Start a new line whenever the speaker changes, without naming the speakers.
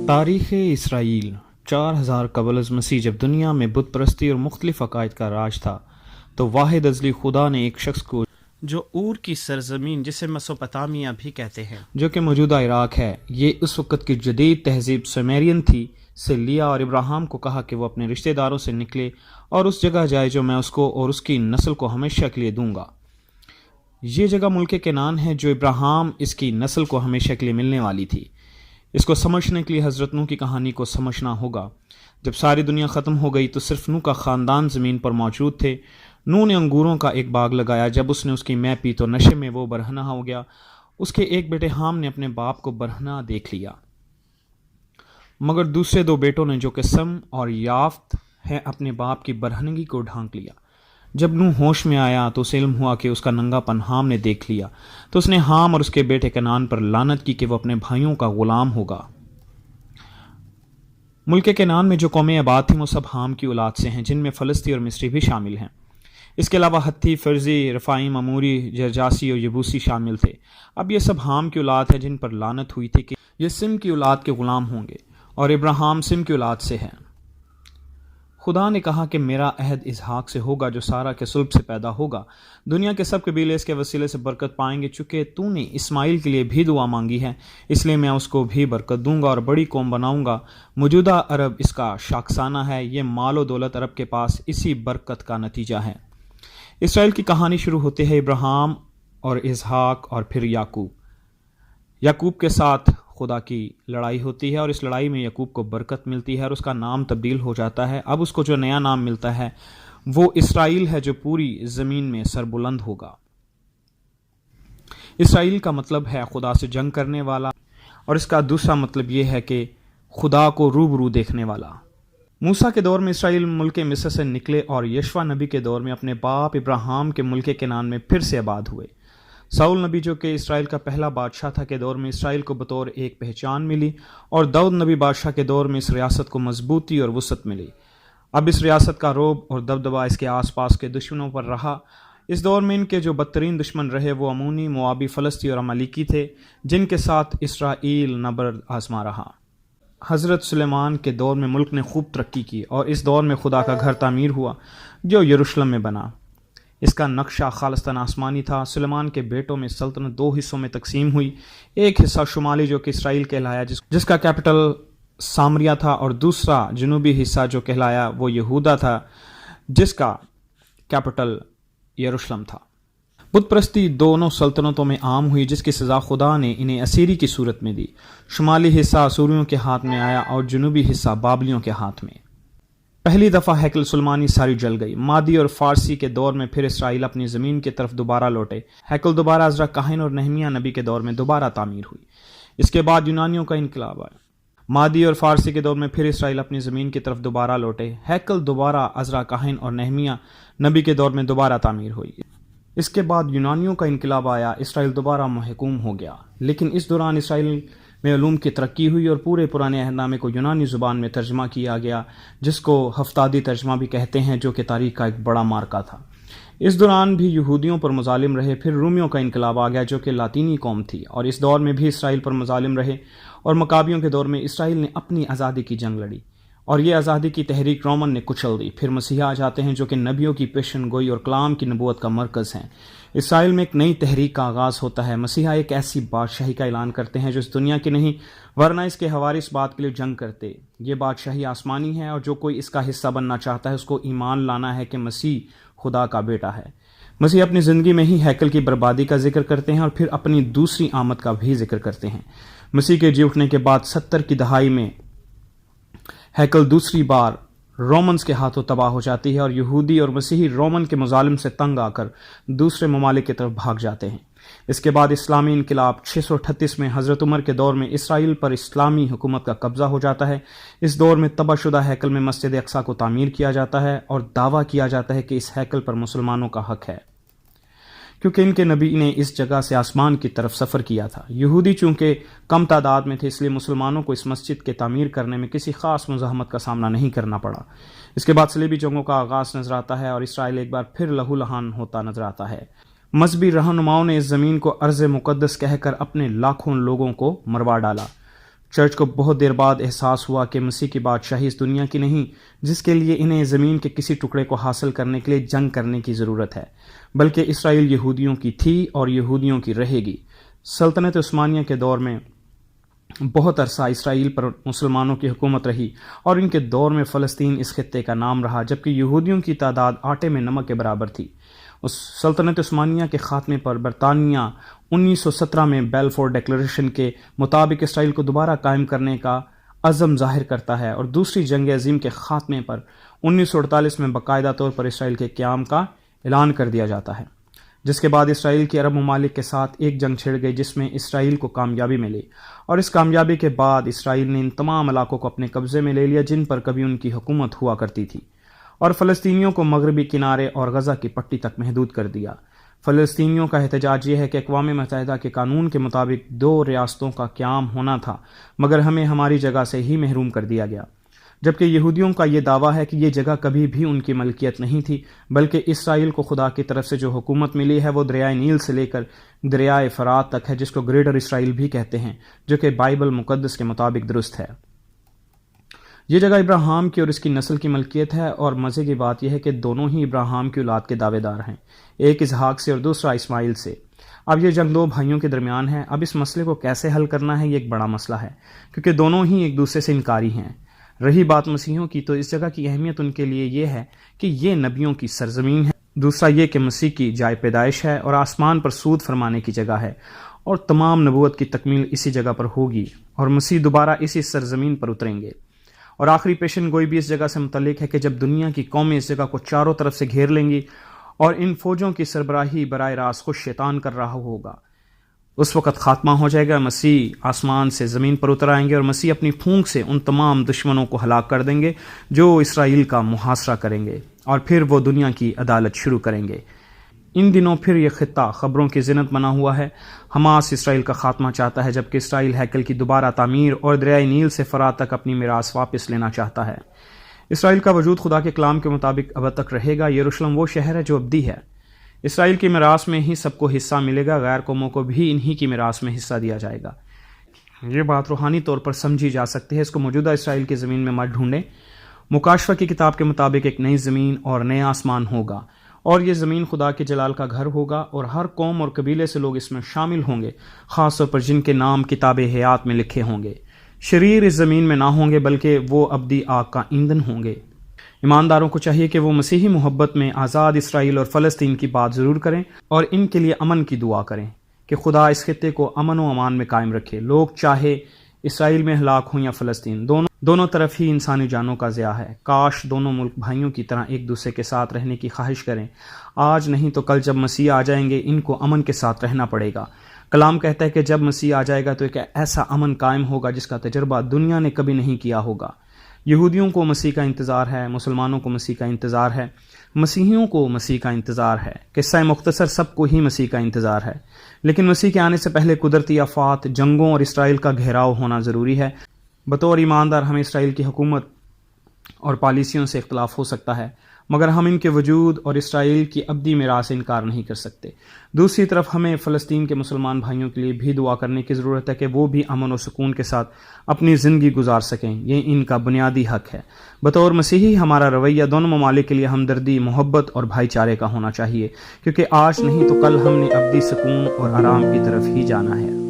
تاریخ اسرائیل 4000 قبل از مسیح جب دنیا میں بت پرستی اور مختلف عقائد کا راج تھا تو واحد ازلی خدا نے ایک شخص کو
جو اور کی سرزمین جسے مسوپتامیہ بھی کہتے ہیں
جو کہ موجودہ عراق ہے، یہ اس وقت کی جدید تہذیب سومیرین تھی، سے لیا اور ابراہیم کو کہا کہ وہ اپنے رشتہ داروں سے نکلے اور اس جگہ جائے جو میں اس کو اور اس کی نسل کو ہمیشہ کے لیے دوں گا۔ یہ جگہ ملک کنعان ہے جو ابراہیم اس کی نسل کو ہمیشہ کے لیے ملنے والی تھی۔ اس کو سمجھنے کے لیے حضرت نوح کی کہانی کو سمجھنا ہوگا۔ جب ساری دنیا ختم ہو گئی تو صرف نوح کا خاندان زمین پر موجود تھے۔ نوح نے انگوروں کا ایک باغ لگایا، جب اس نے اس کی مے پی تو نشے میں وہ برہنہ ہو گیا۔ اس کے ایک بیٹے حام نے اپنے باپ کو برہنہ دیکھ لیا، مگر دوسرے دو بیٹوں نے جو کہ سم اور یافت ہیں اپنے باپ کی برہنگی کو ڈھانک لیا۔ جب نوح ہوش میں آیا تو اسے علم ہوا کہ اس کا ننگا پن حام نے دیکھ لیا، تو اس نے حام اور اس کے بیٹے کنعان پر لعنت کی کہ وہ اپنے بھائیوں کا غلام ہوگا۔ ملک کنعان میں جو قومیں آباد تھیں وہ سب حام کی اولاد سے ہیں، جن میں فلسطی اور مصری بھی شامل ہیں۔ اس کے علاوہ ہتھی، فرزی، رفائیم، اموری، جرجاسی اور یبوسی شامل تھے۔ اب یہ سب حام کی اولاد ہے جن پر لعنت ہوئی تھی کہ یہ سم کی اولاد کے غلام ہوں گے، اور ابراہیم سم کی اولاد سے ہے۔ خدا نے کہا کہ میرا عہد اسحاق سے ہوگا جو سارہ کے صلب سے پیدا ہوگا۔ دنیا کے سب قبیلے اس کے وسیلے سے برکت پائیں گے، چونکہ تو نے اسماعیل کے لیے بھی دعا مانگی ہے، اس لیے میں اس کو بھی برکت دوں گا اور بڑی قوم بناؤں گا۔ موجودہ عرب اس کا شاخسانہ ہے، یہ مال و دولت عرب کے پاس اسی برکت کا نتیجہ ہے۔ اسرائیل کی کہانی شروع ہوتی ہے ابراہیم اور اسحاق اور پھر یعقوب۔ یعقوب کے ساتھ خدا کی لڑائی ہوتی ہے اور اس لڑائی میں یعقوب کو برکت ملتی ہے اور اس کا نام تبدیل ہو جاتا ہے۔ اب اس کو جو نیا نام ملتا ہے وہ اسرائیل ہے، جو پوری زمین میں سربلند ہوگا۔ اسرائیل کا مطلب ہے خدا سے جنگ کرنے والا، اور اس کا دوسرا مطلب یہ ہے کہ خدا کو روبرو دیکھنے والا۔ موسیٰ کے دور میں اسرائیل ملک مصر سے نکلے اور یشوع نبی کے دور میں اپنے باپ ابراہیم کے ملک کنعان میں پھر سے آباد ہوئے۔ ساؤل نبی جو کہ اسرائیل کا پہلا بادشاہ تھا کے دور میں اسرائیل کو بطور ایک پہچان ملی، اور داؤد نبی بادشاہ کے دور میں اس ریاست کو مضبوطی اور وسعت ملی۔ اب اس ریاست کا رعب اور دبدبہ اس کے آس پاس کے دشمنوں پر رہا۔ اس دور میں ان کے جو بدترین دشمن رہے وہ امونی، موابی، فلسطی اور عمالیکی تھے، جن کے ساتھ اسرائیل نبرد آزما رہا۔ حضرت سلیمان کے دور میں ملک نے خوب ترقی کی، اور اس دور میں خدا کا گھر تعمیر ہوا جو یروشلم میں بنا۔ اس کا نقشہ خالصتاً آسمانی تھا۔ سلیمان کے بیٹوں میں سلطنت دو حصوں میں تقسیم ہوئی، ایک حصہ شمالی جو کہ اسرائیل کہلایا جس کا کیپٹل سامریہ تھا، اور دوسرا جنوبی حصہ جو کہلایا وہ یہودا تھا جس کا کیپٹل یروشلم تھا۔ بت پرستی دونوں سلطنتوں میں عام ہوئی، جس کی سزا خدا نے انہیں اسیری کی صورت میں دی۔ شمالی حصہ اسوریوں کے ہاتھ میں آیا اور جنوبی حصہ بابلیوں کے ہاتھ میں۔ پہلی دفعہ ہیکل سلیمانی ساری جل گئی۔ مادی اور فارسی کے دور میں پھر اسرائیل اپنی زمین کی طرف دوبارہ لوٹے۔ ہیکل دوبارہ عزرا کاہن اور نہمیہ نبی کے دور میں دوبارہ تعمیر ہوئی۔ اس کے بعد یونانیوں کا انقلاب آیا۔ مادی اور فارسی کے دور میں پھر اسرائیل اپنی زمین کی طرف دوبارہ لوٹے۔ ہیکل دوبارہ عزرا کاہن اور نہمیہ نبی کے دور میں دوبارہ تعمیر ہوئی۔ اس کے بعد یونانیوں کا انقلاب آیا، اسرائیل دوبارہ محکوم ہو گیا۔ لیکن اس دوران اسرائیل میں علوم کی ترقی ہوئی اور پورے پرانے عہد نامے کو یونانی زبان میں ترجمہ کیا گیا، جس کو ہفتادی ترجمہ بھی کہتے ہیں، جو کہ تاریخ کا ایک بڑا مارکہ تھا۔ اس دوران بھی یہودیوں پر مظالم رہے۔ پھر رومیوں کا انقلاب آ گیا جو کہ لاطینی قوم تھی، اور اس دور میں بھی اسرائیل پر مظالم رہے، اور مکابیوں کے دور میں اسرائیل نے اپنی آزادی کی جنگ لڑی، اور یہ آزادی کی تحریک رومن نے کچل دی۔ پھر مسیحا آ جاتے ہیں جو کہ نبیوں کی پیشن گوئی اور کلام کی نبوت کا مرکز ہیں۔ اسرائیل میں ایک نئی تحریک کا آغاز ہوتا ہے۔ مسیحا ایک ایسی بادشاہی کا اعلان کرتے ہیں جو اس دنیا کی نہیں، ورنہ اس کے حواری اس بات کے لیے جنگ کرتے۔ یہ بادشاہی آسمانی ہے، اور جو کوئی اس کا حصہ بننا چاہتا ہے اس کو ایمان لانا ہے کہ مسیح خدا کا بیٹا ہے۔ مسیح اپنی زندگی میں ہی ہیکل کی بربادی کا ذکر کرتے ہیں اور پھر اپنی دوسری آمد کا بھی ذکر کرتے ہیں۔ مسیح کے جی اٹھنے کے بعد 70 کی دہائی میں ہیکل دوسری بار رومنز کے ہاتھوں تباہ ہو جاتی ہے، اور یہودی اور مسیحی رومن کے مظالم سے تنگ آ کر دوسرے ممالک کی طرف بھاگ جاتے ہیں۔ اس کے بعد اسلامی انقلاب 638 میں حضرت عمر کے دور میں اسرائیل پر اسلامی حکومت کا قبضہ ہو جاتا ہے۔ اس دور میں تباہ شدہ ہیکل میں مسجد اقصی کو تعمیر کیا جاتا ہے، اور دعویٰ کیا جاتا ہے کہ اس ہیکل پر مسلمانوں کا حق ہے، کیونکہ ان کے نبی نے اس جگہ سے آسمان کی طرف سفر کیا تھا۔ یہودی چونکہ کم تعداد میں تھے، اس لیے مسلمانوں کو اس مسجد کے تعمیر کرنے میں کسی خاص مزاحمت کا سامنا نہیں کرنا پڑا۔ اس کے بعد صلیبی جنگوں کا آغاز نظر آتا ہے، اور اسرائیل ایک بار پھر لہو لہان ہوتا نظر آتا ہے۔ مذہبی رہنماؤں نے اس زمین کو ارض مقدس کہہ کر اپنے لاکھوں لوگوں کو مروا ڈالا۔ چرچ کو بہت دیر بعد احساس ہوا کہ مسیح کی بادشاہی اس دنیا کی نہیں جس کے لیے انہیں زمین کے کسی ٹکڑے کو حاصل کرنے کے لیے جنگ کرنے کی ضرورت ہے، بلکہ اسرائیل یہودیوں کی تھی اور یہودیوں کی رہے گی۔ سلطنت عثمانیہ کے دور میں بہت عرصہ اسرائیل پر مسلمانوں کی حکومت رہی اور ان کے دور میں فلسطین اس خطے کا نام رہا، جبکہ یہودیوں کی تعداد آٹے میں نمک کے برابر تھی۔ اس سلطنت عثمانیہ کے خاتمے پر برطانیہ 1917 میں بیلفور ڈکلیریشن کے مطابق اسرائیل کو دوبارہ قائم کرنے کا عزم ظاہر کرتا ہے، اور دوسری جنگ عظیم کے خاتمے پر 1948 میں باقاعدہ طور پر اسرائیل کے قیام کا اعلان کر دیا جاتا ہے، جس کے بعد اسرائیل کی عرب ممالک کے ساتھ ایک جنگ چھڑ گئی جس میں اسرائیل کو کامیابی ملی، اور اس کامیابی کے بعد اسرائیل نے ان تمام علاقوں کو اپنے قبضے میں لے لیا جن پر کبھی ان کی حکومت ہوا کرتی تھی، اور فلسطینیوں کو مغربی کنارے اور غزہ کی پٹی تک محدود کر دیا۔ فلسطینیوں کا احتجاج یہ ہے کہ اقوام متحدہ کے قانون کے مطابق 2 ریاستوں کا قیام ہونا تھا، مگر ہمیں ہماری جگہ سے ہی محروم کر دیا گیا، جبکہ یہودیوں کا یہ دعویٰ ہے کہ یہ جگہ کبھی بھی ان کی ملکیت نہیں تھی، بلکہ اسرائیل کو خدا کی طرف سے جو حکومت ملی ہے وہ دریائے نیل سے لے کر دریائے فرات تک ہے، جس کو گریٹر اسرائیل بھی کہتے ہیں، جو کہ بائبل مقدس کے مطابق درست ہے۔ یہ جگہ ابراہیم کی اور اس کی نسل کی ملکیت ہے، اور مزے کی بات یہ ہے کہ دونوں ہی ابراہیم کی اولاد کے دعوے دار ہیں، ایک اسحاق سے اور دوسرا اسماعیل سے۔ اب یہ جنگ 2 بھائیوں کے درمیان ہے۔ اب اس مسئلے کو کیسے حل کرنا ہے یہ ایک بڑا مسئلہ ہے، کیونکہ دونوں ہی ایک دوسرے سے انکاری ہیں۔ رہی بات مسیحیوں کی، تو اس جگہ کی اہمیت ان کے لیے یہ ہے کہ یہ نبیوں کی سرزمین ہے، دوسرا یہ کہ مسیح کی جائے پیدائش ہے اور آسمان پر سود فرمانے کی جگہ ہے، اور تمام نبوت کی تکمیل اسی جگہ پر ہوگی، اور مسیح دوبارہ اسی سرزمین پر اتریں گے۔ اور آخری پیشن گوئی بھی اس جگہ سے متعلق ہے کہ جب دنیا کی قومیں اس جگہ کو چاروں طرف سے گھیر لیں گی اور ان فوجوں کی سربراہی براہ راست خود شیطان کر رہا ہوگا، اس وقت خاتمہ ہو جائے گا، مسیح آسمان سے زمین پر اتر آئیں گے، اور مسیح اپنی پھونک سے ان تمام دشمنوں کو ہلاک کر دیں گے جو اسرائیل کا محاصرہ کریں گے، اور پھر وہ دنیا کی عدالت شروع کریں گے۔ ان دنوں پھر یہ خطہ خبروں کی زینت بنا ہوا ہے۔ حماس اسرائیل کا خاتمہ چاہتا ہے، جبکہ اسرائیل ہیکل کی دوبارہ تعمیر اور دریائے نیل سے فرات تک اپنی میراث واپس لینا چاہتا ہے۔ اسرائیل کا وجود خدا کے کلام کے مطابق اب تک رہے گا۔ یروشلم وہ شہر ہے جو ابدی ہے۔ اسرائیل کی میراث میں ہی سب کو حصہ ملے گا، غیر قوموں کو بھی انہی کی میراث میں حصہ دیا جائے گا۔ یہ بات روحانی طور پر سمجھی جا سکتی ہے، اس کو موجودہ اسرائیل کی زمین میں مت ڈھونڈیں۔ مکاشفہ کی کتاب کے مطابق ایک نئی زمین اور نیا آسمان ہوگا، اور یہ زمین خدا کے جلال کا گھر ہوگا، اور ہر قوم اور قبیلے سے لوگ اس میں شامل ہوں گے، خاص طور پر جن کے نام کتاب حیات میں لکھے ہوں گے۔ شریر اس زمین میں نہ ہوں گے، بلکہ وہ ابدی آگ کا ایندھن ہوں گے۔ ایمانداروں کو چاہیے کہ وہ مسیحی محبت میں آزاد اسرائیل اور فلسطین کی بات ضرور کریں، اور ان کے لیے امن کی دعا کریں کہ خدا اس خطے کو امن و امان میں قائم رکھے۔ لوگ چاہے اسرائیل میں ہلاک ہوں یا فلسطین، دونوں طرف ہی انسانی جانوں کا ضیاع ہے۔ کاش دونوں ملک بھائیوں کی طرح ایک دوسرے کے ساتھ رہنے کی خواہش کریں، آج نہیں تو کل جب مسیح آ جائیں گے ان کو امن کے ساتھ رہنا پڑے گا۔ کلام کہتا ہے کہ جب مسیح آ جائے گا تو ایک ایسا امن قائم ہوگا جس کا تجربہ دنیا نے کبھی نہیں کیا ہوگا۔ یہودیوں کو مسیح کا انتظار ہے، مسلمانوں کو مسیح کا انتظار ہے، مسیحیوں کو مسیح کا انتظار ہے، قصہ مختصر سب کو ہی مسیح کا انتظار ہے۔ لیکن مسیح کے آنے سے پہلے قدرتی آفات، جنگوں اور اسرائیل کا گھیراؤ ہونا ضروری ہے۔ بطور ایماندار ہمیں اسرائیل کی حکومت اور پالیسیوں سے اختلاف ہو سکتا ہے، مگر ہم ان کے وجود اور اسرائیل کی ابدی میراث سے انکار نہیں کر سکتے۔ دوسری طرف ہمیں فلسطین کے مسلمان بھائیوں کے لیے بھی دعا کرنے کی ضرورت ہے کہ وہ بھی امن و سکون کے ساتھ اپنی زندگی گزار سکیں، یہ ان کا بنیادی حق ہے۔ بطور مسیحی ہمارا رویہ دونوں ممالک کے لیے ہمدردی، محبت اور بھائی چارے کا ہونا چاہیے، کیونکہ آج نہیں تو کل ہم نے ابدی سکون اور آرام کی طرف ہی جانا ہے۔